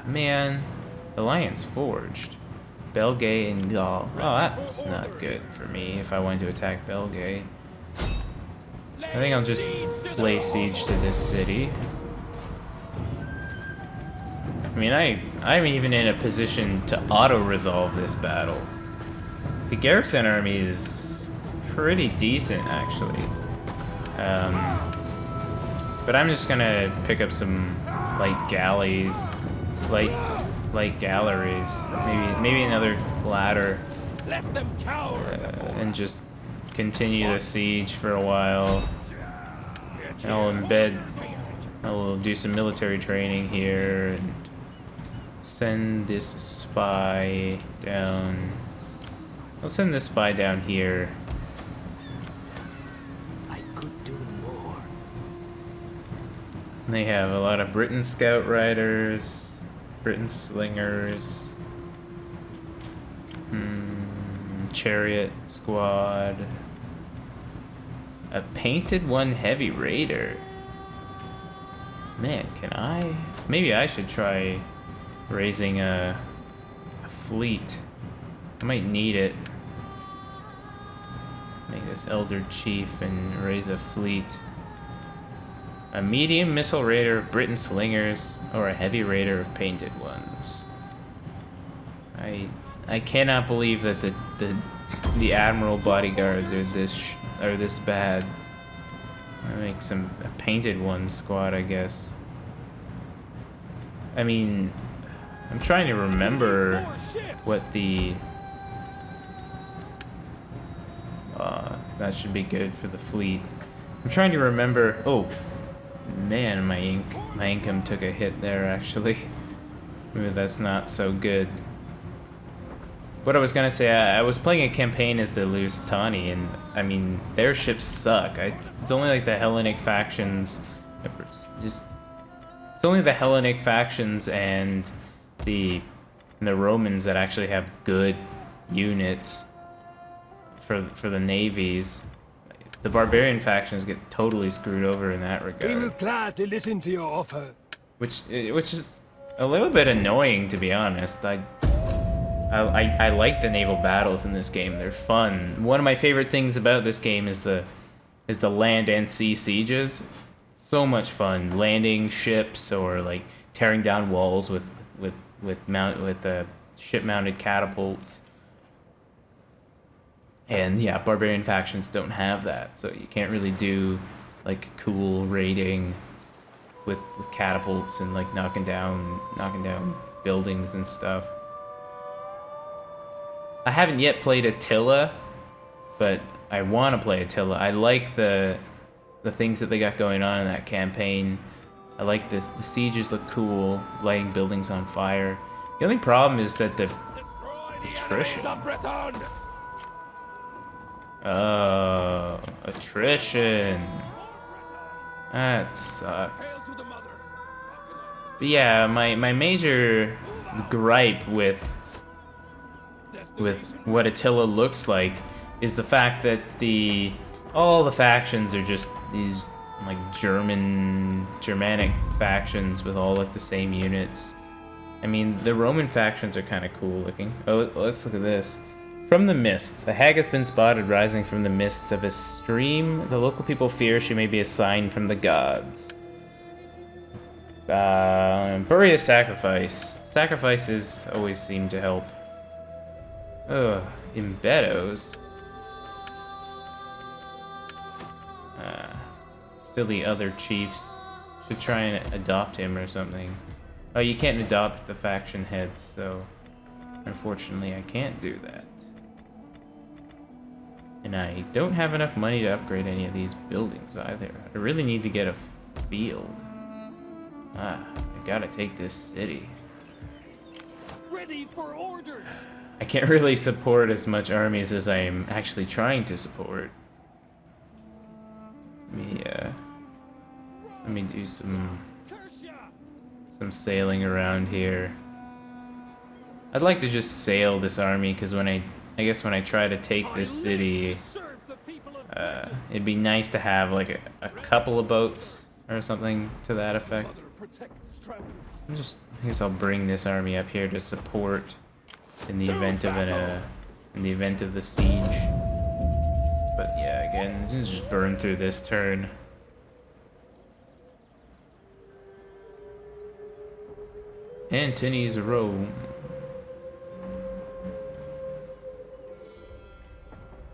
Man, the Lion's Forged. Belgae and Gaul. Oh, that's not good for me if I want to attack Belgae. I think I'll just lay siege to this city. I mean, I'm even in a position to auto-resolve this battle. The garrison army is pretty decent, actually. But I'm just gonna pick up some light galleys, light galleries, maybe another ladder, and just continue the siege for a while. I'll do some military training here and send this spy down. I'll send this spy down here. I could do more. They have a lot of Briton scout riders, Briton slingers, chariot squad, a painted one heavy raider. Man, maybe I should try raising a fleet. I might need it. Make this elder chief and raise a fleet. A medium missile raider of Briton slingers, or a heavy raider of painted ones. I cannot believe that the admiral bodyguards are this bad. I make a painted one squad, I guess. I mean, I'm trying to remember what the that should be good for the fleet. I'm trying to remember. Oh man, my income took a hit there, actually. Maybe that's not so good. What I was gonna say, I was playing a campaign as the Lusitani, and I mean, their ships suck. It's only like the Hellenic factions. It's only the Hellenic factions and the Romans that actually have good units for the navies. The barbarian factions get totally screwed over in that regard. We were glad to listen to your offer. Which is a little bit annoying, to be honest. I like the naval battles in this game. They're fun. One of my favorite things about this game is the land and sea sieges. So much fun, landing ships or like tearing down walls with ship-mounted catapults. And yeah, barbarian factions don't have that, so you can't really do like cool raiding with catapults and like knocking down buildings and stuff. I haven't yet played Attila, but I want to play Attila. I like the things that they got going on in that campaign. I like this. The sieges look cool, lighting buildings on fire. The only problem is that the attrition. Oh, attrition. That sucks. But yeah, my major gripe with what Attila looks like is the fact that all the factions are just these like Germanic factions with all like the same units. I mean, the Roman factions are kind of cool looking. Oh, let's look at this. From the mists, a hag has been spotted rising from the mists of a stream. The local people fear she may be a sign from the gods. Bury a sacrifice. Sacrifices always seem to help. Ugh, Imbetos. Silly other chiefs. Should try and adopt him or something. Oh, you can't adopt the faction heads, so unfortunately I can't do that. And I don't have enough money to upgrade any of these buildings either. I really need to get a field. I gotta take this city. Ready for orders. I can't really support as much armies as I am actually trying to support. Let me do some sailing around here. I'd like to just sail this army because I guess when I try to take this city, it'd be nice to have like a couple of boats or something to that effect. I guess I'll bring this army up here to support in the event of the siege. But yeah, again, just burn through this turn. Antony's Rome.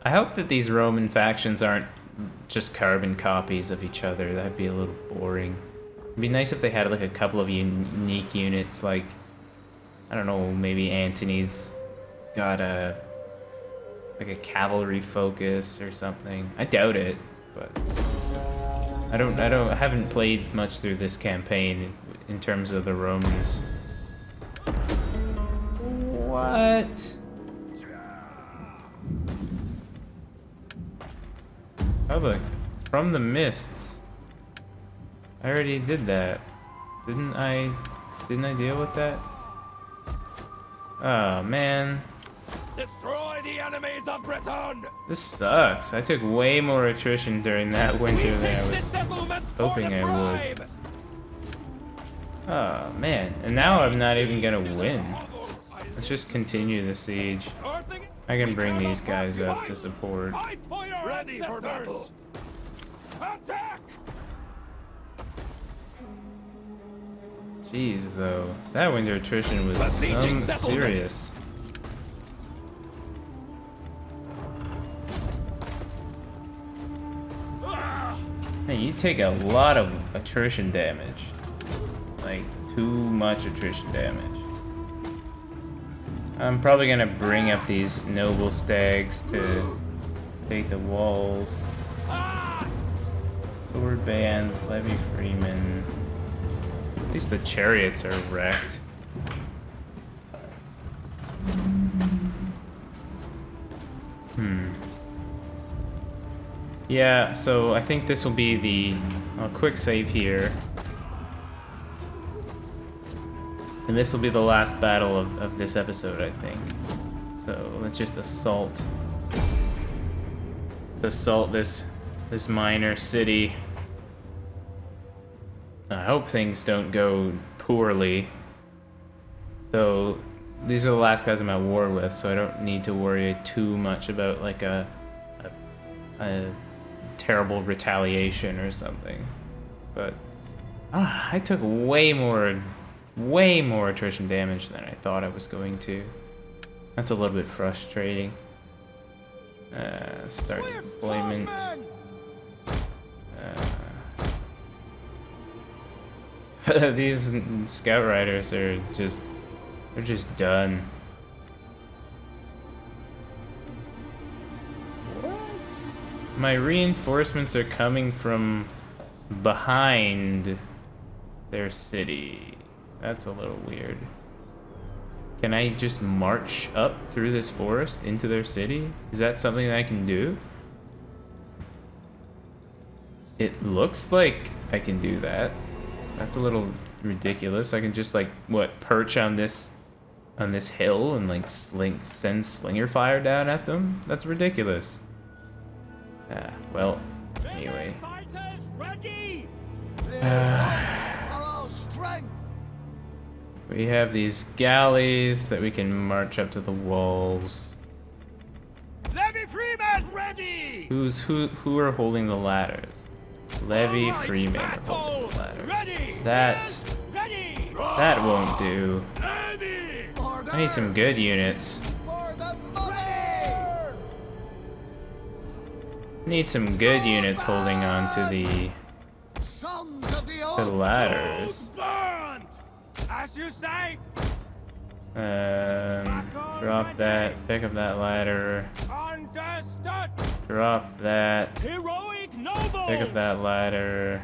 I hope that these Roman factions aren't just carbon copies of each other. That'd be a little boring. It'd be nice if they had like a couple of unique units, like, I don't know, maybe Antony's got like a cavalry focus or something. I doubt it, but I haven't played much through this campaign in terms of the Romans. What? Oh, from the mists. I already did that. Didn't I deal with that? Oh man. Destroy the enemies of Britain! This sucks. I took way more attrition during that winter than I was hoping I would. Oh man. And now I'm not even gonna win. Let's just continue the siege. I can bring these guys up to support. Ready for battle! Attack! Jeez, though. That winter attrition was serious. Man, you take a lot of attrition damage. Like, too much attrition damage. I'm probably gonna bring up these noble stags to take the walls. Sword band, levy freeman. At least the chariots are wrecked. Yeah, so I think this will be the quick save here. And this will be the last battle of this episode, I think. So let's just assault. Let's assault this minor city. I hope things don't go poorly. Though these are the last guys I'm at war with, so I don't need to worry too much about like a terrible retaliation or something. But I took way more attrition damage than I thought I was going to. That's a little bit frustrating. Start deployment. These scout riders are just done. What? My reinforcements are coming from behind their city. That's a little weird. Can I just march up through this forest into their city? Is that something that I can do? It looks like I can do that. That's a little ridiculous. I can just like, what, perch on this hill and like send slinger fire down at them? That's ridiculous. Well, anyway. We have these galleys that we can march up to the walls. Levy Freeman ready! Who are holding the ladders? Levy Freeman are holding the ladders. That won't do. I need some good units. Need some good units holding on to the ladders. As you say. Drop that. Pick up that ladder. Understood. Drop that. Heroic nobles. Pick up that ladder.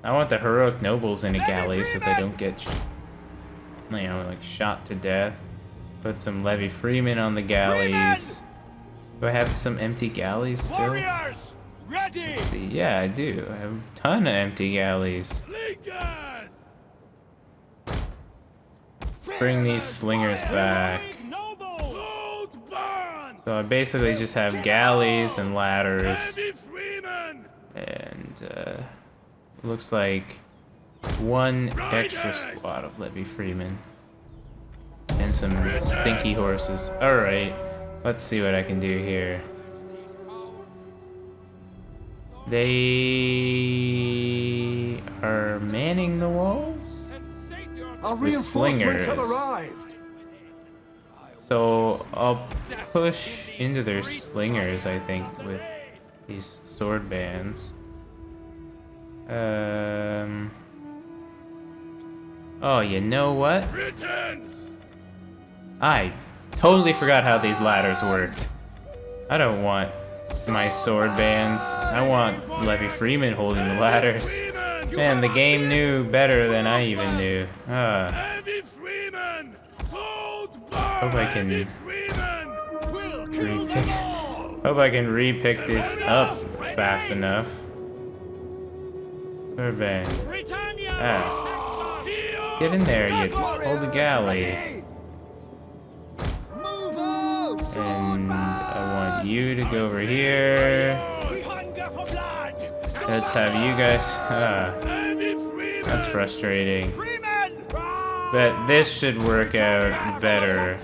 I want the heroic nobles in a galley so they don't get, like shot to death. Put some Levy Freemen on the galleys. Do I have some empty galleys still? Warriors, ready. Let's see. Yeah, I do. I have a ton of empty galleys. Bring these slingers back. So I basically just have galleys and ladders. And looks like one extra squad of levy freemen. And some stinky horses. Alright, let's see what I can do here. They are manning the walls? Our The reinforcements have slingers. arrived. So I'll push into their slingers, I think, with these sword bands. Oh, you know what? I totally forgot how these ladders worked. I don't want my sword bands. I want Levy Freeman holding the ladders. Man, the game knew better than I even knew. Hope I can repick this up fast enough. Sword band. Ah. Get in there, you hold the galley. Move out! And I want you to go over here. Let's have you guys. That's frustrating. But this should work out better.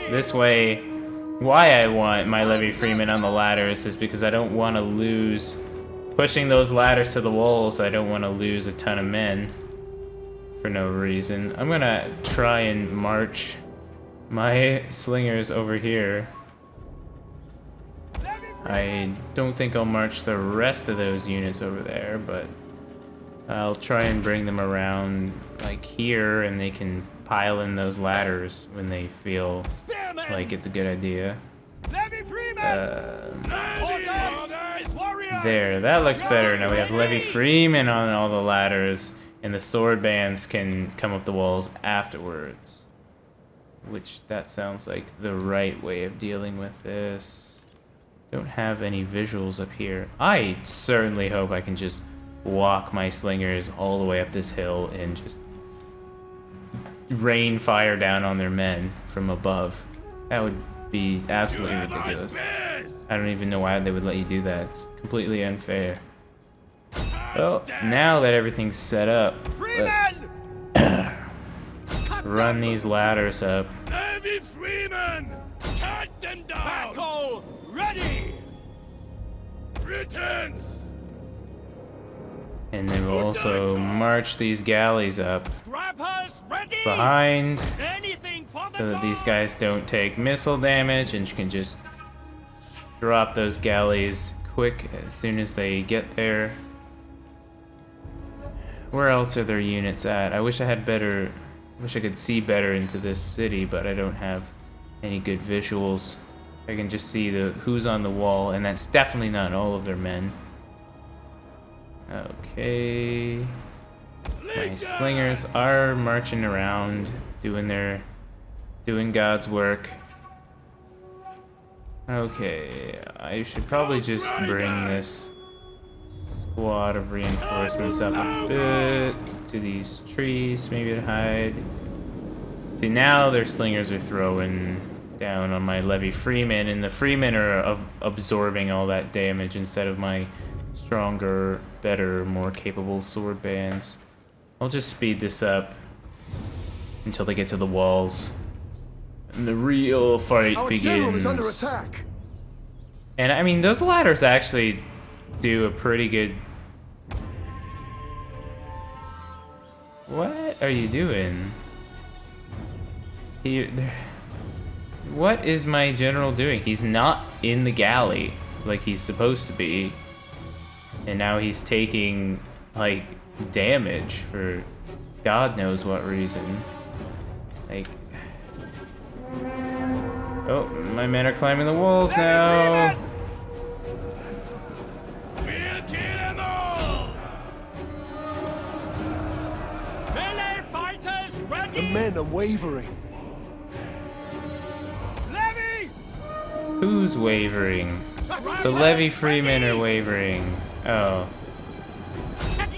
This way, why I want my Levy Freeman on the ladders is because I don't want to lose. Pushing those ladders to the walls, I don't want to lose a ton of men for no reason. I'm gonna try and march my slingers over here. I don't think I'll march the rest of those units over there, but I'll try and bring them around like here, and they can pile in those ladders when they feel like it's a good idea. There, that looks better. Now we have Levy Freeman on all the ladders, and the sword bands can come up the walls afterwards. Which, that sounds like the right way of dealing with this. Don't have any visuals up here. I certainly hope I can just walk my slingers all the way up this hill and just rain fire down on their men from above. That would be absolutely ridiculous. I don't even know why they would let you do that. It's completely unfair. Well, now that everything's set up, let's run these ladders up. Heavy Freeman! Cut them down! Battle ready! Returns! And then we'll also march these galleys up Scrappers ready! behind Anything for the so that these cause! guys don't take missile damage, and you can just drop those galleys quick as soon as they get there. Where else are their units at? I wish I had better. Wish I could see better into this city, but I don't have any good visuals. I can just see who's on the wall, and that's definitely not all of their men. Okay. My slingers are marching around, doing God's work. Okay, I should probably just bring this squad of reinforcements up a bit to these trees, maybe to hide. See, now their slingers are throwing down on my Levy Freeman, and the Freemen are absorbing all that damage instead of my stronger, better, more capable sword bands. I'll just speed this up until they get to the walls. And the real fight Our general is under begins. attack. And I mean, those ladders actually do a pretty good... What are you doing? What is my general doing? He's not in the galley like he's supposed to be. And now he's taking, like, damage for God knows what reason. Like... Oh, my men are climbing the walls now. We'll kill them all! Melee fighters ready! The men are wavering. Levy! Who's wavering? The Levy Freemen are wavering. Oh.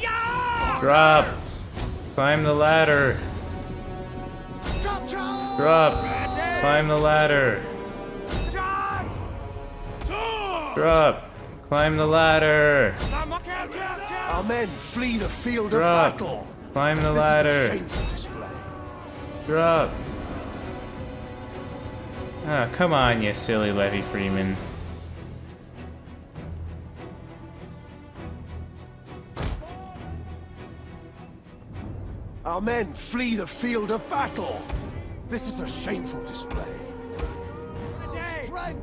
Yeah! Drop! Climb the ladder! Gotcha! Drop! Climb the ladder! Charge! Sword! Drop! Climb the ladder! Our men flee the field Drop. of battle. Climb the This is a ladder. shameful display. Drop. Ah, come on, you silly Levy Freeman. Our men flee the field of battle. This is a shameful display. Strength.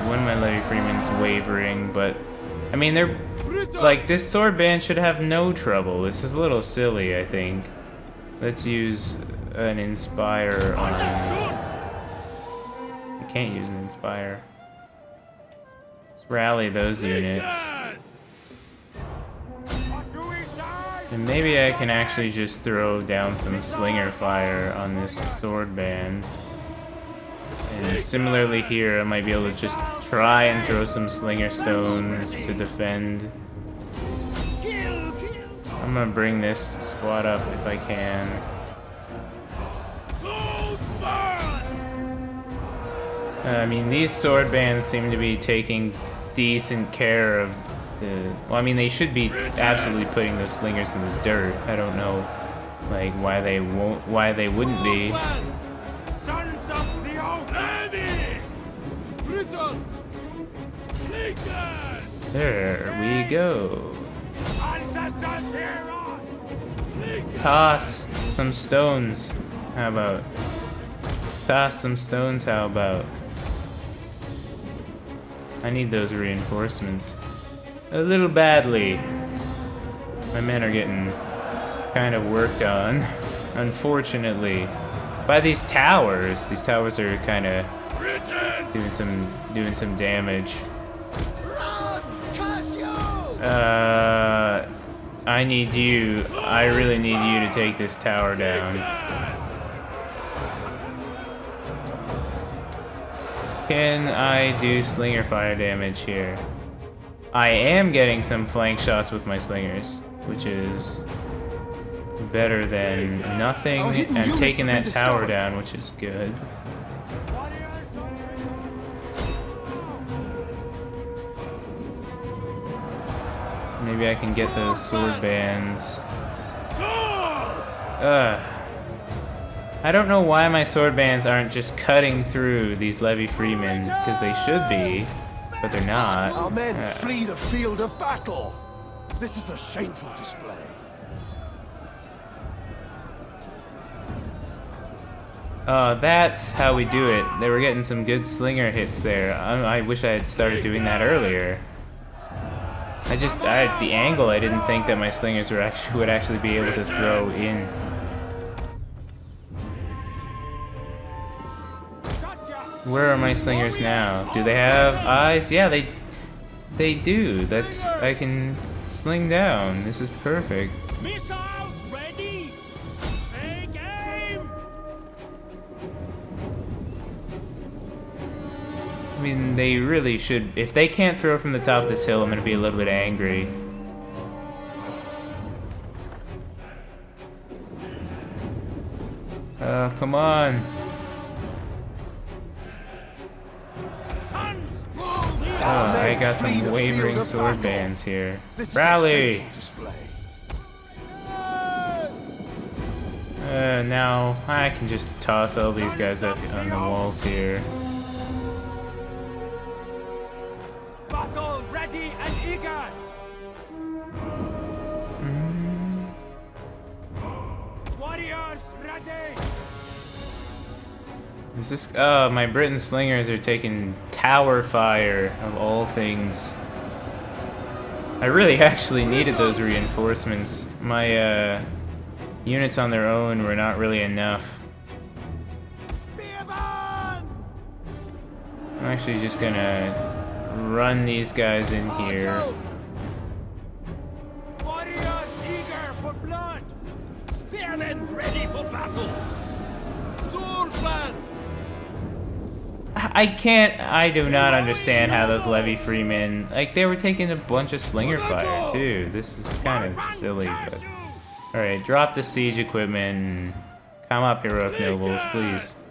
One of my Levy Freeman's wavering, but I mean, they're like, this sword band should have no trouble. This is a little silly, I think. Let's use an Inspire on. I can't use an Inspire. Let's rally those units. And maybe I can actually just throw down some Slinger Fire on this sword band. And similarly here, I might be able to just try and throw some Slinger Stones to defend. I'm gonna bring this squad up if I can. I mean, these sword bands seem to be taking decent care of the... Well, I mean, they should be absolutely putting those slingers in the dirt. I don't know, like, why they wouldn't be. Sons of the Iceni! Britons! Leakers! There we go. Ancestors hear us! Leakers! Toss some stones. How about? Toss some stones, how about? I need those reinforcements. A little badly. My men are getting kind of worked on, unfortunately, by these towers. These towers are kind of doing some damage. Run, Cassio! I need you. I really need you to take this tower down. Can I do Slinger Fire damage here? I am getting some flank shots with my slingers, which is better than nothing. I'm taking that tower down, which is good. Maybe I can get those sword bands. I don't know why my sword bands aren't just cutting through these Levy Freemen, because they should be, but they're not. Our men flee the field of battle. This is a shameful display. That's how we do it. They were getting some good slinger hits there. I wish I had started doing that earlier. The angle, I didn't think that my slingers would actually be able to throw in. Where are my slingers now? Do they have eyes? Yeah, they do. I can sling down. This is perfect. Missiles ready! Take aim! I mean, they really should. If they can't throw from the top of this hill, I'm gonna be a little bit angry. Come on. I got some wavering sword bands here. Rally! Now I can just toss all these guys up on the walls here. Battle ready and eager! Warriors ready! Is this? Oh, my Briton slingers are taking tower fire of all things. I really actually needed those reinforcements. My units on their own were not really enough. I'm actually just gonna run these guys in here. Warriors eager for blood! Spearmen ready for battle! Swordsman! I do not understand how those Levy Freemen, like, they were taking a bunch of slinger fire too. This is kind of silly, but... Alright, drop the siege equipment and come up, heroic nobles, please.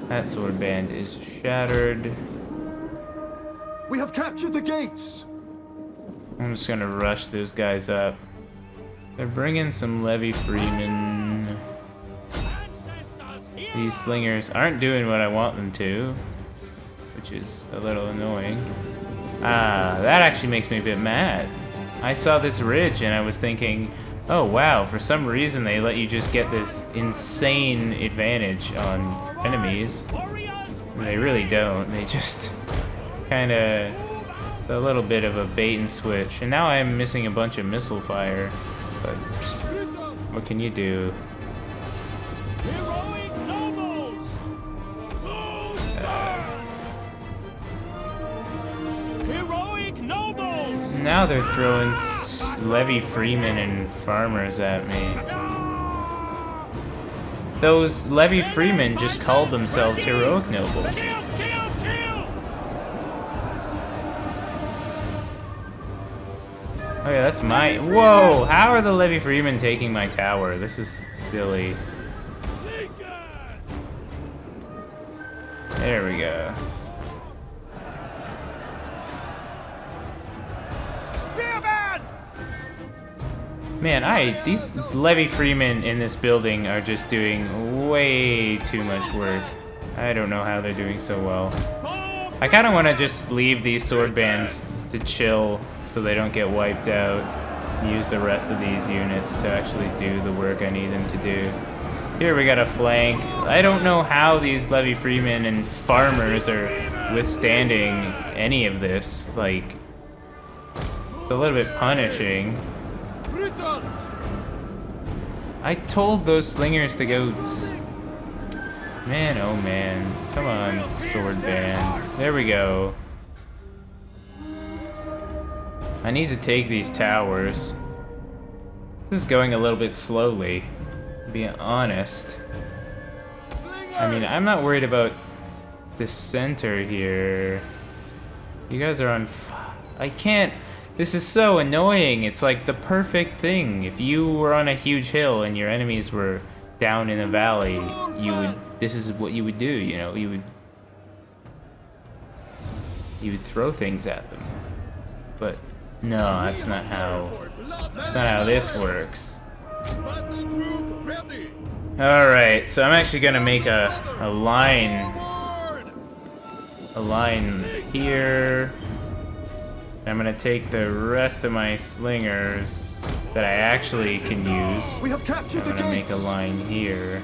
That sword band is shattered. We have captured the gates. I'm just gonna rush those guys up. They're bringing some levy freemen. These slingers aren't doing what I want them to, which is a little annoying. Ah, that actually makes me a bit mad. I saw this ridge and I was thinking, oh wow, for some reason they let you just get this insane advantage on enemies. They really don't. They just kind of a little bit of a bait and switch. And now I'm missing a bunch of missile fire. But what can you do? Now they're throwing levy freemen and farmers at me. Those levy freemen just called themselves heroic nobles. Oh yeah, that's my... Whoa! How are the levy freemen taking my tower? This is silly. There we go. Man, these levy freemen in this building are just doing way too much work. I don't know how they're doing so well. I kind of want to just leave these sword bands to chill so they don't get wiped out. Use the rest of these units to actually do the work I need them to do. Here we got a flank. I don't know how these levy freemen and farmers are withstanding any of this. Like, it's a little bit punishing. I told those slingers to go... Man, oh man. Come on, sword band. There we go. I need to take these towers. This is going a little bit slowly, to be honest. I mean, I'm not worried about the center here. You guys are on... I can't... This is so annoying. It's like the perfect thing. If you were on a huge hill and your enemies were down in a valley, you would... This is what you would do, you know? You would throw things at them. But no, that's not how this works. Alright, so I'm actually gonna make a line here. I'm gonna take the rest of my slingers that I actually can use. We have captured the I'm gonna gates. make a line here.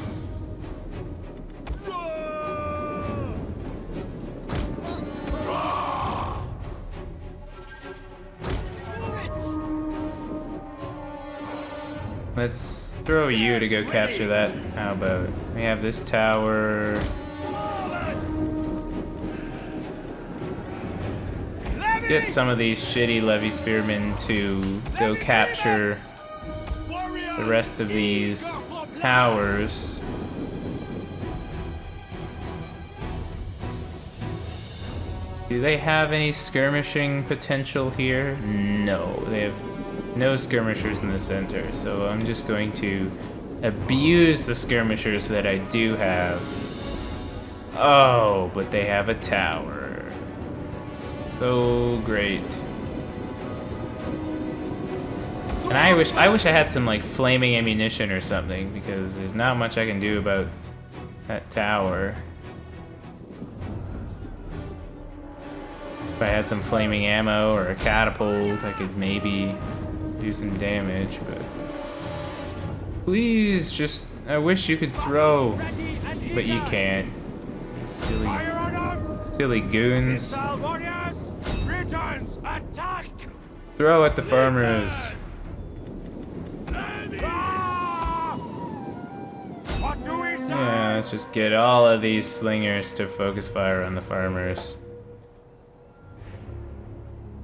Let's throw you to go capture that. How about we have this tower. Get some of these shitty levy spearmen to go capture the rest of these towers. Do they have any skirmishing potential here? No, they have no skirmishers in the center, so I'm just going to abuse the skirmishers that I do have. Oh, but they have a tower. So great. And I wish I had some like flaming ammunition or something, because there's not much I can do about that tower. If I had some flaming ammo or a catapult, I could maybe do some damage, but please just, I wish you could throw, but you can't. Silly goons. Throw at the farmers. Yeah, let's just get all of these slingers to focus fire on the farmers.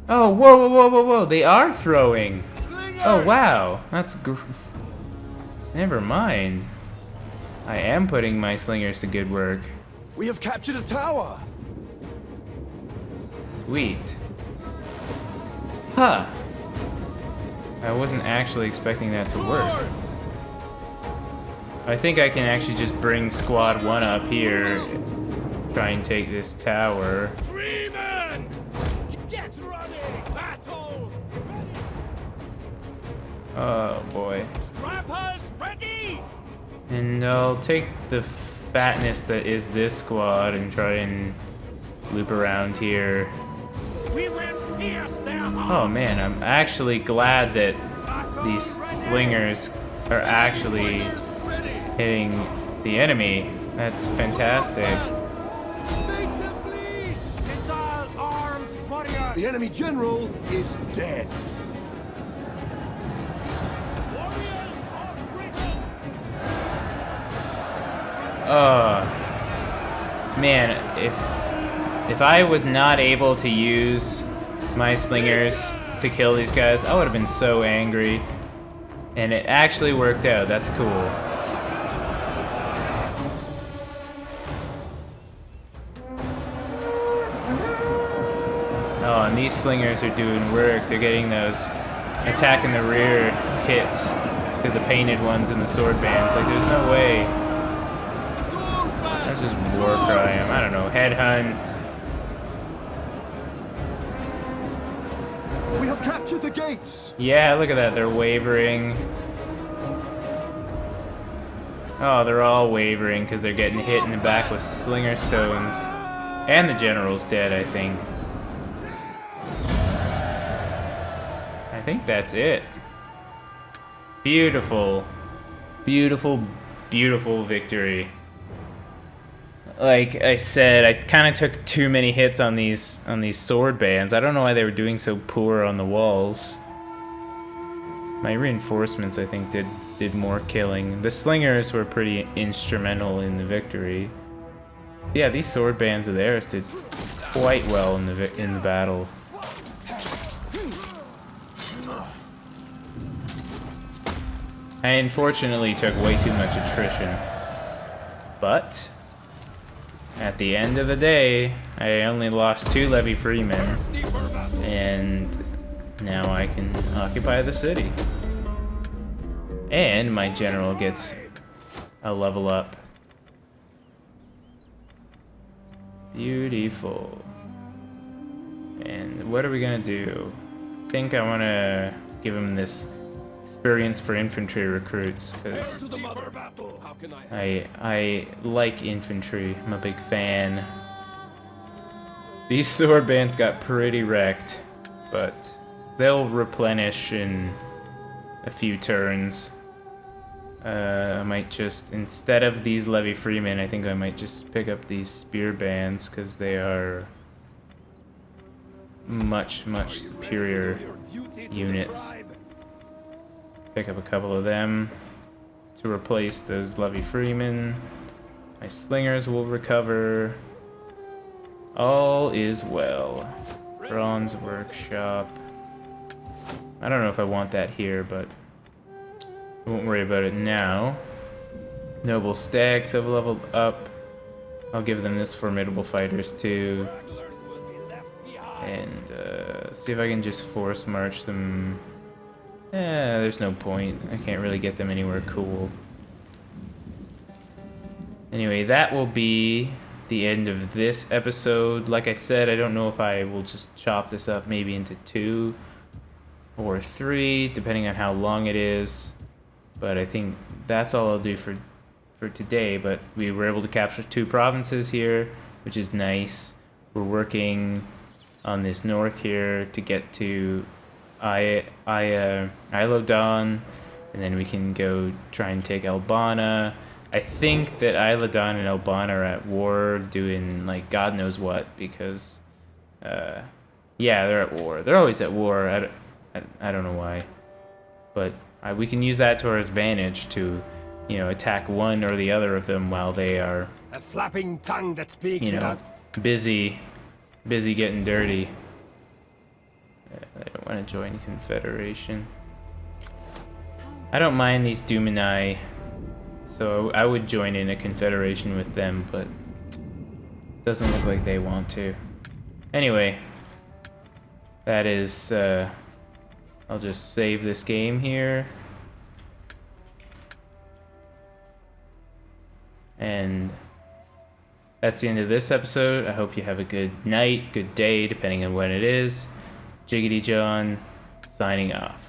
Oh, whoa, whoa, whoa, whoa, whoa, they are throwing. Oh, wow, that's never mind. I am putting my slingers to good work. We have captured a tower. Sweet. Huh. I wasn't actually expecting that to work. I think I can actually just bring squad 1 up here, try and take this tower. Freeman! Get running! Battle! Oh boy. Scrappers ready! And I'll take the fatness that is this squad and try and loop around here. We will pierce their hearts! Oh man, I'm actually glad that these slingers are actually hitting the enemy. That's fantastic. Make them bleed! Missile-armed warriors! The enemy general is dead. Warriors of Britain! Man, if I was not able to use my slingers to kill these guys, I would have been so angry. And it actually worked out. That's cool. Oh, and these slingers are doing work. They're getting those attack in the rear hits to the painted ones in the sword bands. Like, there's no way. That's just war crime. I don't know. Headhunt. We have captured the gates. Yeah, look at that. They're wavering. Oh, they're all wavering because they're getting hit in the back with slinger stones. And the general's dead, I think. I think that's it. Beautiful. Beautiful, beautiful victory. Like I said, I kind of took too many hits on these sword bands. I don't know why they were doing so poor on the walls. My reinforcements, I think, did more killing. The slingers were pretty instrumental in the victory. So yeah, these sword bands of theirs did quite well in the battle. I unfortunately took way too much attrition, but at the end of the day, I only lost 2 levy freemen, and now I can occupy the city. And my general gets a level up. Beautiful. And what are we gonna do? I think I wanna give him this experience for infantry recruits, because I like infantry. I'm a big fan. These sword bands got pretty wrecked, but they'll replenish in a few turns. I might just, instead of these levy freemen, I think I might just pick up these spear bands, because they are much, much superior units. Pick up a couple of them to replace those levy freemen. My slingers will recover. All is well. Bronze workshop. I don't know if I want that here, but I won't worry about it now. Noble stags have leveled up. I'll give them this formidable fighters too. And see if I can just force march them. There's no point. I can't really get them anywhere cool. Anyway, that will be the end of this episode. Like I said, I don't know if I will just chop this up maybe into 2 or 3, depending on how long it is. But I think that's all I'll do for today. But we were able to capture 2 provinces here, which is nice. We're working on this north here to get to Ilodon, and then we can go try and take Albana. I think that Ilodon and Albana are at war doing like God knows what, because yeah, they're at war. They're always at war. I don't know why, but we can use that to our advantage to, you know, attack one or the other of them while they are, A flapping tongue that speaks you know, without... busy getting dirty. I don't want to join Confederation. I don't mind these Demetae, so I would join in a Confederation with them, but it doesn't look like they want to. Anyway, that is, I'll just save this game here. And that's the end of this episode. I hope you have a good night, good day, depending on when it is. Jiggity John, signing off.